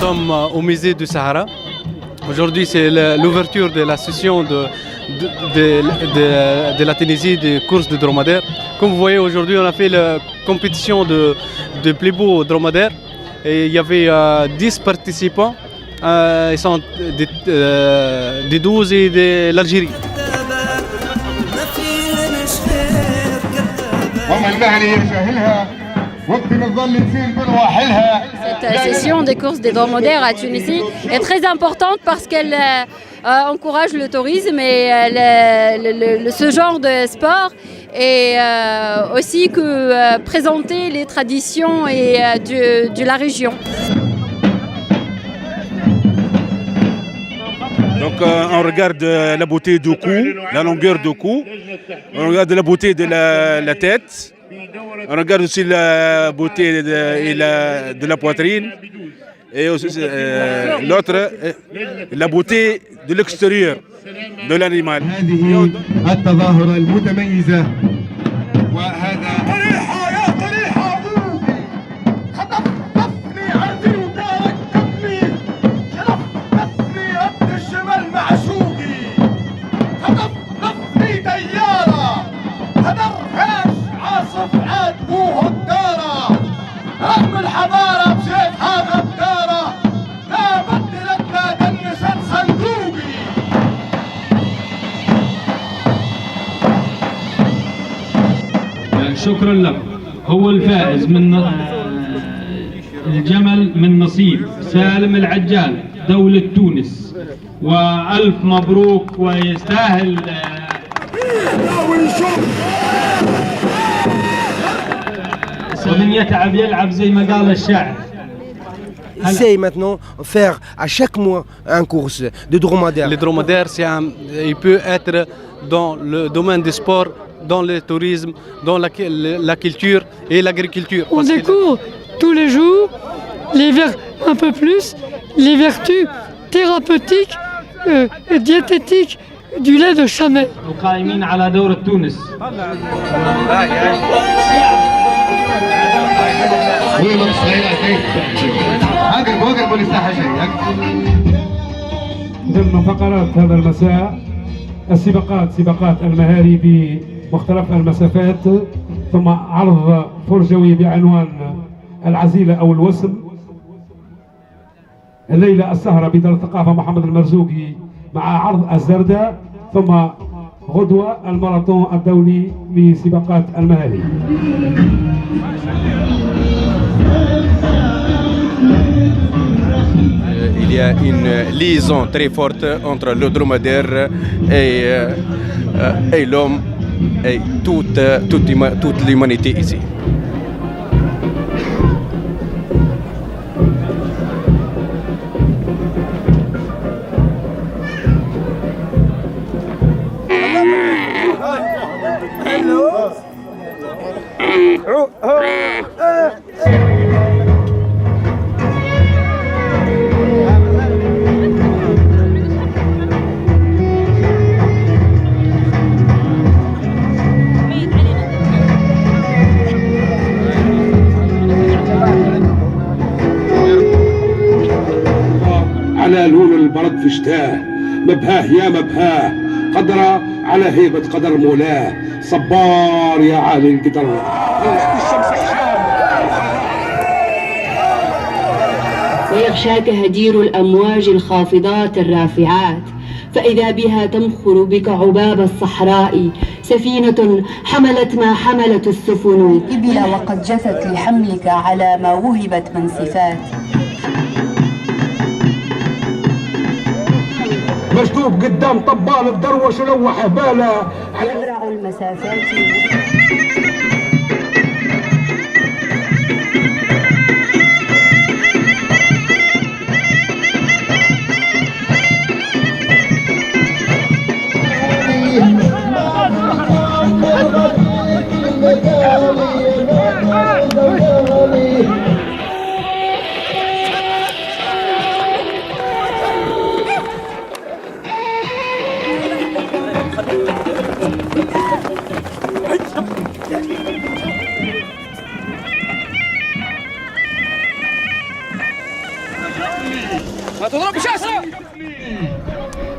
sommes au musée du Sahara. Aujourd'hui, c'est l'ouverture de la session de la Tunisie des courses de dromadaires. Comme vous voyez, aujourd'hui, on a fait la compétition de plus beaux dromadaires. Et il y avait 10 participants. Ils sont des 12 et de l'Algérie. Cette session des courses des dromadaires à Tunisie est très importante parce qu'elle encourage le tourisme et ce genre de sport et aussi que présenter les traditions et de la région. Donc on regarde la beauté du cou, la longueur du cou, on regarde la beauté de la tête. On regarde aussi la beauté de la poitrine et aussi l'autre, la beauté de l'extérieur de l'animal. شكرا لك. هو الفائز من الجمل من نصيب سالم العجال دولة تونس، وألف مبروك ويستاهل. ومن يتعب يلعب زي ما قال الشاعر. Essaye maintenant de faire à chaque mois une course de dromadaire. Le dromadaire, il peut être dans le domaine du sport, dans le tourisme, dans la culture et l'agriculture. On découvre tous les jours un peu plus les vertus thérapeutiques et diététiques du lait de chamel. ضمن فقرات هذا المساء سباقات المهاري بمختلف المسافات، ثم عرض فرجوي بعنوان العزيلة أو الوسم. الليلة السهرة بدار الثقافة محمد المرزوقي مع عرض الزردة، ثم غدوة الماراثون الدولي لسباقات المهاري. Il y a une liaison très forte entre le dromadaire et l'homme et toute l'humanité ici. على لون البرد في شتاه، مبهاه يا مبهاه، قدره على هيبة قدر مولاه، صبار يا عالي القدر. ويغشاك هدير الأمواج الخافضات الرافعات، فإذا بها تمخر بك عباب الصحراء، سفينة حملت ما حملت السفن، إبل وقد جثت لحملك على ما وهبت من صفات. مشطوب قدام طبال بدروش ولوح باله يزرع المسافات.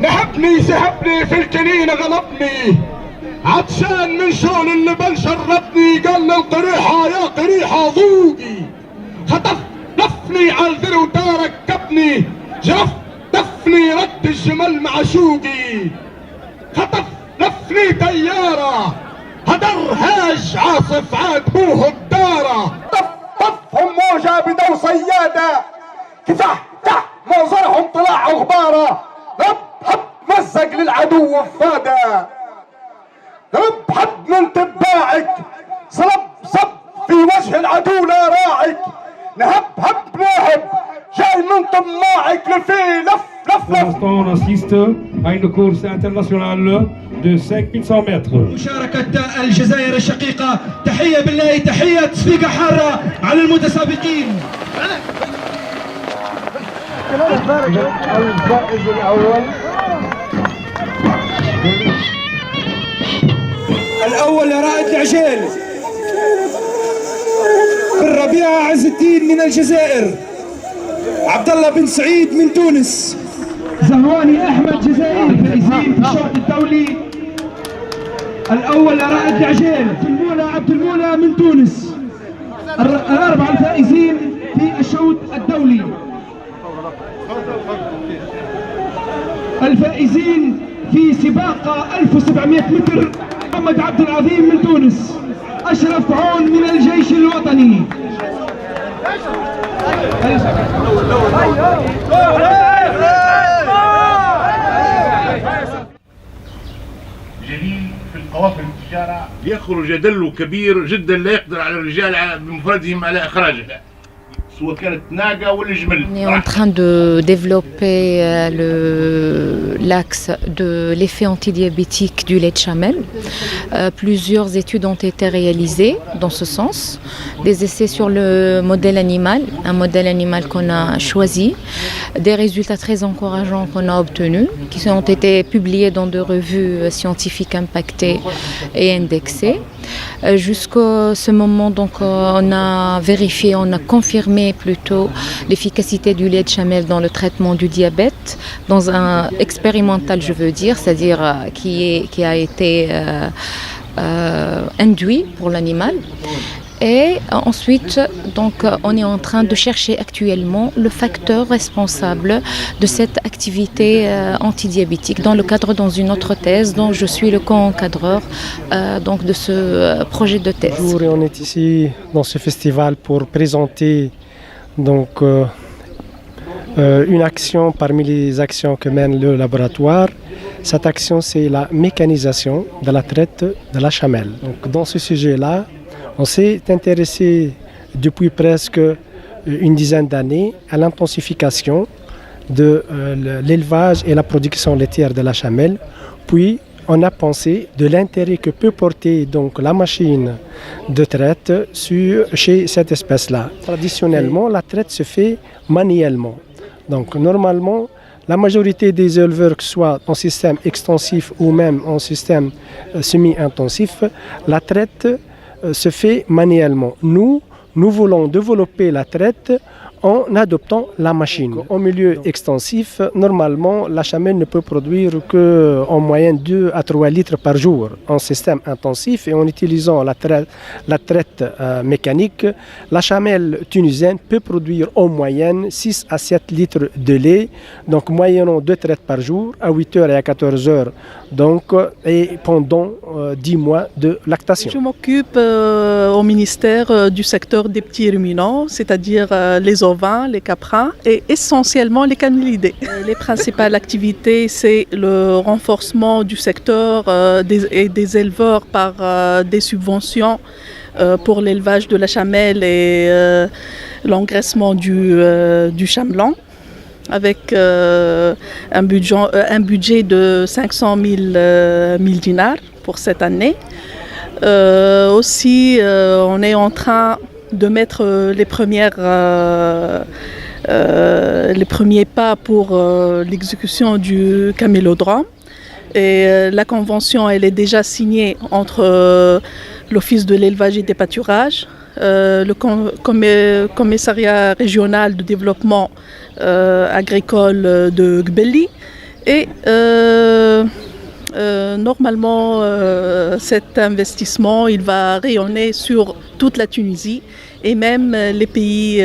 نحبني سحبني في الكنين غلبني عطشان من شون اللبن شربني قال لي القريحة يا قريحة ذوقي خطف لفني على الذر ودارك كبني جرف دفني رد الجمل مع شوقي خطف لفني طيارة هدر هاج عاصف عاد بوه الدارة طفهم موجة بدو صيادة كفح تح منظرهم طلع غبارة رب حب مزق للعدو الفادة رب حد من تباعك صلب صب في وجه العدو لا راعك نهب هب ناهب جاي من طماعك لفي لف لف Pour l'instant, on assiste à une course internationale de 5100 mètres. مشاركة الجزائر الشقيقة تحية بالله تحية تصفيقة حارة على المتسابقين. الفائز الأول رائد العجيل بن ربيعة عز الدين من الجزائر عبد الله بن سعيد من تونس زهواني أحمد جزائري فائزين في الشوط الدولي الأول رائد العجيل تلمولة عبد المولى من تونس الأربعة الفائزين في الشوط الدولي الفائزين في سباق 1700 متر محمد عبد العظيم من تونس أشرف عون من الجيش الوطني جليل في القوافل التجارة يخرج دلو كبير جدا لا يقدر على الرجال بمفردهم على إخراجه On est en train de développer l'axe de l'effet antidiabétique du lait de chamel. Plusieurs études ont été réalisées dans ce sens. Des essais sur le modèle animal, un modèle animal qu'on a choisi. Des résultats très encourageants qu'on a obtenus, qui ont été publiés dans des revues scientifiques impactées et indexées. Jusqu'à ce moment, donc, on a vérifié, on a confirmé plutôt l'efficacité du lait de chamel dans le traitement du diabète, dans un expérimental, je veux dire, c'est-à-dire qui a été induit pour l'animal. Et ensuite, donc, on est en train de chercher actuellement le facteur responsable de cette activité antidiabétique dans une autre thèse dont je suis le co-encadreur donc de ce projet de thèse. On est ici dans ce festival pour présenter donc, une action parmi les actions que mène le laboratoire. Cette action, c'est la mécanisation de la traite de la chamelle. Donc, dans ce sujet-là, on s'est intéressé depuis presque une dizaine d'années à l'intensification de l'élevage et la production laitière de la chamelle. Puis on a pensé de l'intérêt que peut porter donc la machine de traite chez cette espèce-là. Traditionnellement, la traite se fait manuellement. Donc normalement, la majorité des éleveurs, que ce soit en système extensif ou même en système semi-intensif, la traite se fait manuellement. Nous voulons développer la traite en adoptant la machine. En milieu extensif, normalement, la chamelle ne peut produire qu'en moyenne 2 à 3 litres par jour. En système intensif et en utilisant la traite mécanique, la chamelle tunisienne peut produire en moyenne 6 à 7 litres de lait, donc moyennant 2 traites par jour, à 8 heures et à 14 heures, donc, et pendant 10 mois de lactation. Je m'occupe au ministère du secteur des petits ruminants, c'est-à-dire les ovins, les caprins et essentiellement les canulidés. Les principales activités, c'est le renforcement du secteur des éleveurs par des subventions pour l'élevage de la chamelle et l'engraissement du chamelan, avec un budget de 500 000 dinars pour cette année. Aussi, on est en train de mettre les premiers pas pour l'exécution du camélodrome. Et la convention, elle est déjà signée entre l'Office de l'élevage et des pâturages, le commissariat régional de développement agricole de Gbeli. Et normalement, cet investissement, il va rayonner sur toute la Tunisie et même les pays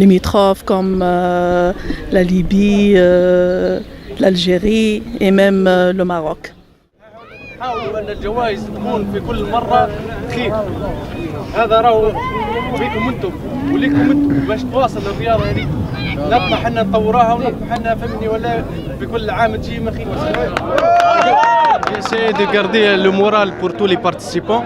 limitrophes comme la Libye, l'Algérie et même le Maroc. حاولوا ان الجوائز تكون في كل مره خير. هذا راهو فيكم انتم وليكم انتم باش تواصل الرياضه هذيك. نطمح ان نطوروها ونطمح ان فهمني ولا في كل عام تجي ما خير. J'essaie de garder le moral pour tous les participants.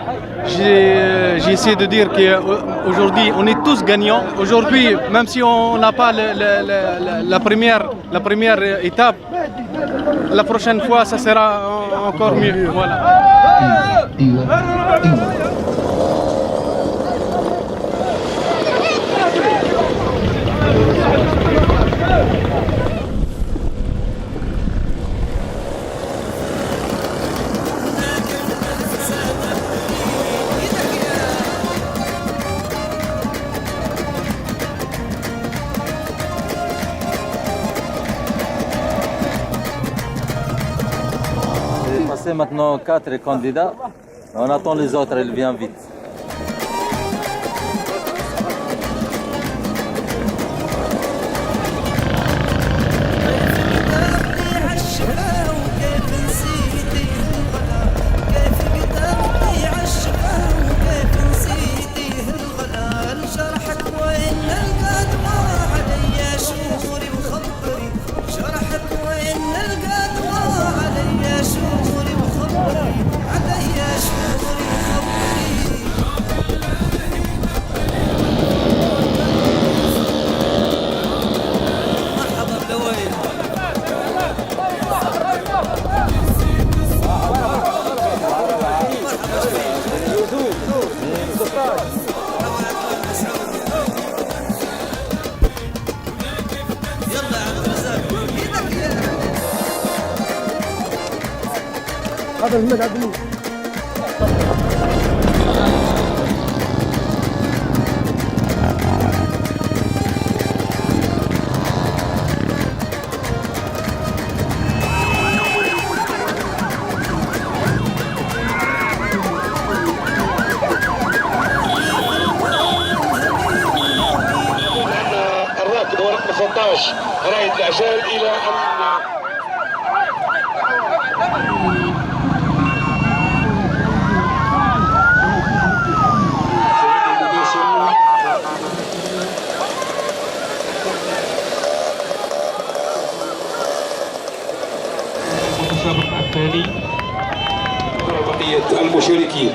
J'essaie de dire qu'aujourd'hui on est tous gagnants. Aujourd'hui, même si on n'a pas la première étape, la prochaine fois ça sera encore mieux. Voilà. C'est maintenant 4 candidats. On attend les autres, ils viennent vite. هذا المد عدني الراكب ورقم 16 راية العجال إلى أن الثاني بقية المشاركين.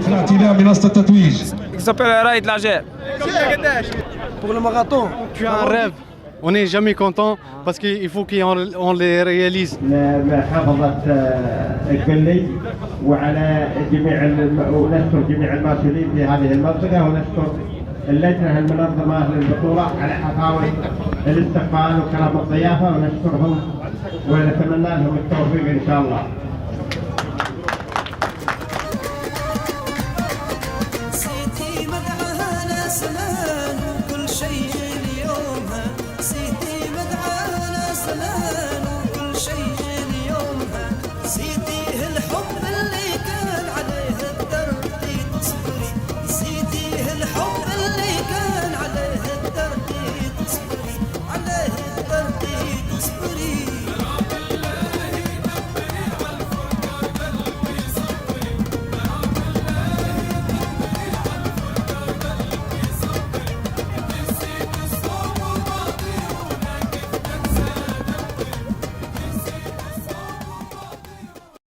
الاعتداء منصة التتويج. Pour le marathon, tu as un rêve. On n'est jamais content parce qu'il faut qu'on les réalise. محافظة قبلي وعلى ونشكر جميع المسؤولين في هذه المنطقة ونشكر اللجنة المنظمة للبطولة على حفاوة الاستقبال وكرم الضيافة ونشكرهم ونتمنى لهم التوفيق إن شاء الله.